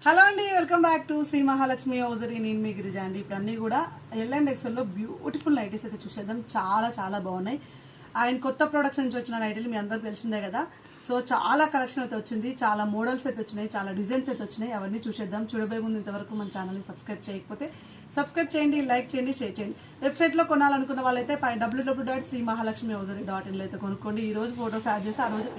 Hello అండి, welcome back to Shri Mahalakshmi hosiery. నేను మీ గిరిజా అండి. ఇప్పుడు అన్నీ కూడా L&Xl లో బ్యూటిఫుల్ నైటీస్ అయితే చూసేద్దాం. చాలా చాలా బాగున్నాయి. ఆయన కొత్త ప్రొడక్షన్ నుంచి వచ్చిన నైటీలు మీ అందరికి తెలిసిందే కదా. సో చాలా కలెక్షన్ అయితే వచ్చింది, చాలా మోడల్స్ అయితే వచ్చినాయి, చాలా డిజైన్స్ అయితే వచ్చినాయి. అవన్నీ చూసేద్దాం. చూడబోయే ముందు ఇంతవరకు మన ఛానల్ని సబ్స్క్రైబ్ చేయకపోతే సబ్స్క్రైబ్ చేయండి, లైక్ చేయండి, షేర్ చేయండి. వెబ్సైట్లో కొనాలనుకున్న వాళ్ళైతే www.sreemahalakshmihousary.in లో అయితే కొనుక్కోండి. ఈ రోజు ఫోటోస్ యాడ్ చేసి ఆ రోజు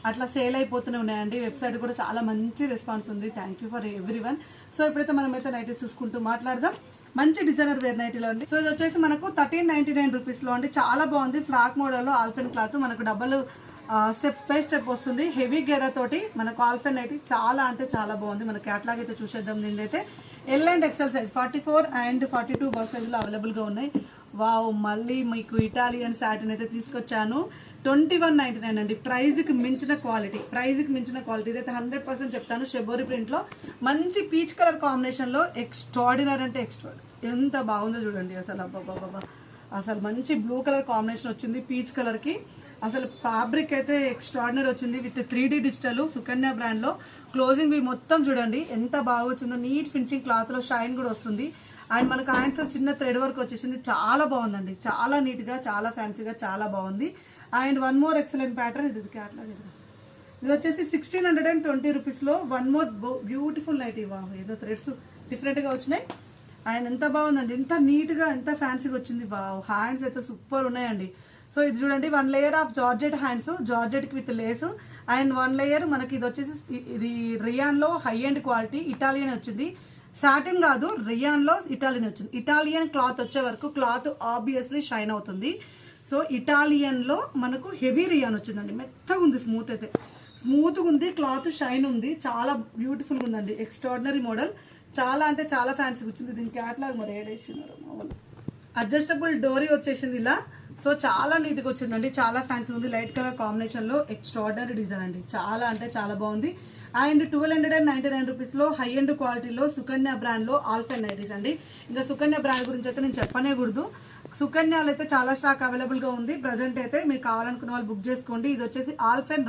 అట్లా సేల్ అయిపోతూనే ఉన్నాయండి. వెబ్సైట్ కూడా చాలా మంచి రెస్పాన్స్ ఉంది. Thank you for everyone. So ఇప్పుడైతే మనమైతే నైటీ చూసుకుంటూ మాట్లాడదాం. మంచి డిజైనర్ వేర్ నైటీలో అండి. సో ఇది వచ్చేసి మనకు 1399 రూపీస్ లో అండి. చాలా బాగుంది. ఫ్రాక్ మోడల్ లో ఆల్ఫెన్ క్లాత్, మనకు డబల్ స్టెప్ బై స్టెప్ వస్తుంది. హెవీ గెరా తోటి మనకు ఆల్ఫెన్ నైటీ చాలా అంటే చాలా బాగుంది. మన క్యాట్లాగ్ అయితే చూసేద్దాం. దీని అయితే L&XL size 44 and 42 box size లో అవైలబుల్ గా ఉన్నాయి. వావ్, మళ్ళీ మీకు ఇటాలియన్ సాటిన్ అయితే తీసుకొచ్చాను. 2199 అండి. ప్రైజ్కి మించిన క్వాలిటీ, ఇదైతే 100% చెప్తాను. షెబోరి ప్రింట్ లో మంచి పీచ్ కలర్ కాంబినేషన్ లో ఎక్స్ట్రాడినరీ అంటే ఎంత బాగుందో చూడండి. అసలు మంచి బ్లూ కలర్ కాంబినేషన్ వచ్చింది పీచ్ కలర్ కి. అసలు ఫ్యాబ్రిక్ అయితే ఎక్స్ట్రాడినరీ వచ్చింది with 3D digital Sukanya brand లో. క్లోజింగ్ మొత్తం చూడండి ఎంత బాగా వచ్చిందో. నీట్ ఫినిషింగ్ క్లాత్ లో షైన్ కూడా వస్తుంది. అండ్ మనకు హ్యాండ్స్ చిన్న థ్రెడ్ వర్క్ వచ్చేసింది. చాలా బాగుందండి, చాలా నీట్ గా, చాలా ఫ్యాన్సీగా, చాలా బాగుంది. And one more excellent pattern ఇది వచ్చేసి 1620 రూపీస్ లో వన్ మోర్ బ్యూటిఫుల్ నైటీ. ఏదో థ్రెడ్స్ డిఫరెంట్ గా వచ్చినాయి. అండ్ ఎంత బాగుందండి, ఎంత నీట్ గా, ఎంత ఫ్యాన్సీగా వచ్చింది. హ్యాండ్స్ అయితే సూపర్ ఉన్నాయండి. సో ఇది చూడండి, 1 layer of georgette hands, georgette కి విత్ లేస్. అండ్ 1 లేయర్ మనకి ఇది వచ్చేసి ఇది రియాన్ లో హై ఎండ్ క్వాలిటీ ఇటాలియన్ వచ్చింది. సాటిన్ కాదు, రియాన్ లో ఇటాలియన్ వచ్చింది. ఇటాలియన్ క్లాత్ వచ్చే వరకు క్లాత్ ఆబ్వియస్లీ షైన్ అవుతుంది. సో ఇటాలియన్ లో మనకు హెవీ రియాన్ వచ్చిందండి. మెత్తగా ఉంది, స్మూత్ ఉంది, క్లాత్ షైన్ ఉంది. చాలా బ్యూటిఫుల్ గా ఉందండి. ఎక్స్ట్రాడినరీ మోడల్, చాలా అంటే చాలా ఫ్యాన్సీ వచ్చింది. దీని క్యాట్లాగ్ మరి ఏడేసినారు మామూలు. అడ్జస్టబుల్ డోరీ వచ్చేసింది ఇలా. సో చాలా నీట్ గా వచ్చిందండి, చాలా ఫ్యాన్సీ ఉంది. లైట్ కలర్ కాంబినేషన్ లో ఎక్స్ట్రాడినరీ డిజైన్ అండి. చాలా అంటే చాలా బాగుంది. అండ్ 1299 రూపీస్ లో హై ఎండ్ క్వాలిటీలో సుకన్య బ్రాండ్ లో ఆల్ఫెన్ నైటీస్ అండి. ఇంకా సుకన్య బ్రాండ్ గురించి అయితే నేను చెప్పనే కూడదు. సుకన్యాలు అయితే చాలా స్టాక్ అవైలబుల్ గా ఉంది. ప్రజెంట్ అయితే మీరు కావాలనుకున్న వాళ్ళు బుక్ చేసుకోండి. ఇది వచ్చేసి ఆల్ఫెన్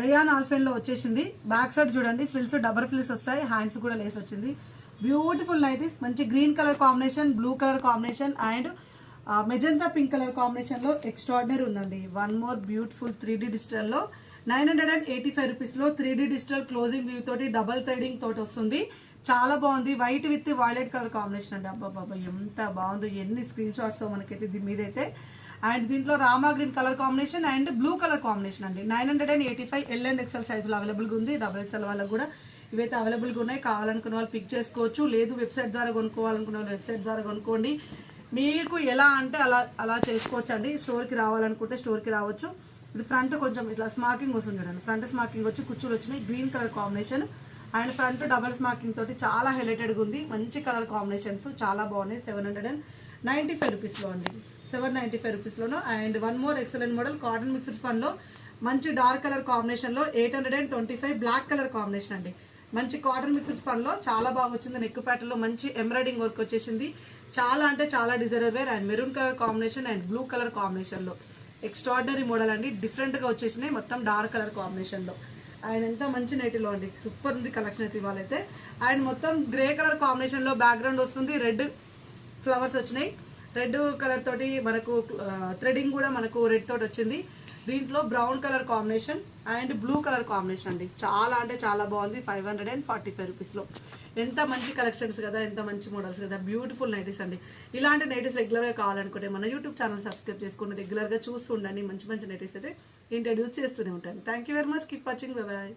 రియాన్ ఆల్ఫెన్ లో వచ్చేసింది. బ్యాక్ సైడ్ చూడండి, ఫ్రిల్స్ డబల్ ఫ్రిల్స్ వస్తాయి. హ్యాండ్స్ కూడా లేస్ వచ్చింది. బ్యూటిఫుల్ నైటీస్, మంచి green colour combination, blue colour combination and magenta pink colour combination లో ఎక్స్ట్రాడినరీ ఉందండి. One more beautiful 3D digital లో 985 రూపీస్ లో 3D డిజిటల్ క్లోజింగ్ వ్యూ తోటి డబల్ థ్రెడింగ్ తోటి వస్తుంది. చాలా బాగుంది. White with violet colour combination అండి. అబ్బాబాబా ఎంత బాగుందో, ఎన్ని స్క్రీన్ షాట్స్ మనకైతే దీని మీద అయితే. అండ్ దీంట్లో Rama green colour combination and blue colour combination అండి. 985 L&XL సైజులో అవైలబుల్ గా ఉంది. XXL వాళ్ళకి కూడా ఇవైతే అవైలబుల్ గా ఉన్నాయి. కావాలనుకున్న వాళ్ళు పిక్ చేసుకోవచ్చు, లేదు వెబ్సైట్ ద్వారా కొనుక్కోవాలనుకున్న వాళ్ళు వెబ్సైట్ ద్వారా కొనుక్కోండి. మీకు ఎలా అంటే అలా చేసుకోవచ్చు అండి. స్టోర్ కి రావాలనుకుంటే స్టోర్ కి రావచ్చు. ఇది ఫ్రంట్ కొంచెం ఇట్లా స్మార్కింగ్ వస్తుంది చూడండి. ఫ్రంట్ స్మార్కింగ్ వచ్చి కుచ్చులు వచ్చినాయి. Green colour combination and front double smocking తోటి చాలా హైలైటెడ్ గా ఉంది. మంచి కలర్ కాంబినేషన్స్ చాలా బాగున్నాయి. 795 రూపీస్ లో అండి. 795 rupees loan. And one more excellent model cotton mixed fun లో మంచి డార్క్ కలర్ కాంబినేషన్ లో 825 బ్లాక్ కలర్ కాంబినేషన్ అండి. మంచి కాటన్ మిక్స్డ్ ఫన్ లో చాలా బాగా వచ్చింది. నెక్ ప్యాటర్న్ లో మంచి ఎంబ్రాయిడింగ్ వర్క్ వచ్చేసింది. చాలా అంటే చాలా designer wear. And maroon colour combination and blue colour combination లో ఎక్స్ట్రాడినరీ మోడల్ అండి. డిఫరెంట్ గా వచ్చేసినాయి మొత్తం డార్క్ కలర్ కాంబినేషన్ లో. అండ్ ఎంత మంచి నైటీలో అండి, సూపర్ ఉంది కలెక్షన్ అయితే ఇవాళైతే. అండ్ మొత్తం గ్రే కలర్ కాంబినేషన్ లో బ్యాక్గ్రౌండ్ వస్తుంది. రెడ్ ఫ్లవర్స్ వచ్చినాయి. రెడ్ కలర్ తోటి మనకు థ్రెడింగ్ కూడా మనకు రెడ్ తోటి వచ్చింది. దీంట్లో brown colour combination and blue colour combination అండి. చాలా అంటే చాలా బాగుంది. 545 రూపీస్ లో. ఎంత మంచి కలెక్షన్స్ కదా, ఎంత మంచి మోడల్స్ కదా, బ్యూటిఫుల్ నైటీస్ అండి. ఇలాంటి నైటీస్ రెగ్యులర్ గా కావాలనుకుంటే మన యూట్యూబ్ ఛానల్ సబ్స్క్రైబ్ చేసుకుని రెగ్యులర్ గా చూస్తుండండి. మంచి మంచి నైటీస్ అయితే ఇంట్రడ్యూస్ చేస్తూనే ఉంటాను. Thank you very much. Keep watching. By by.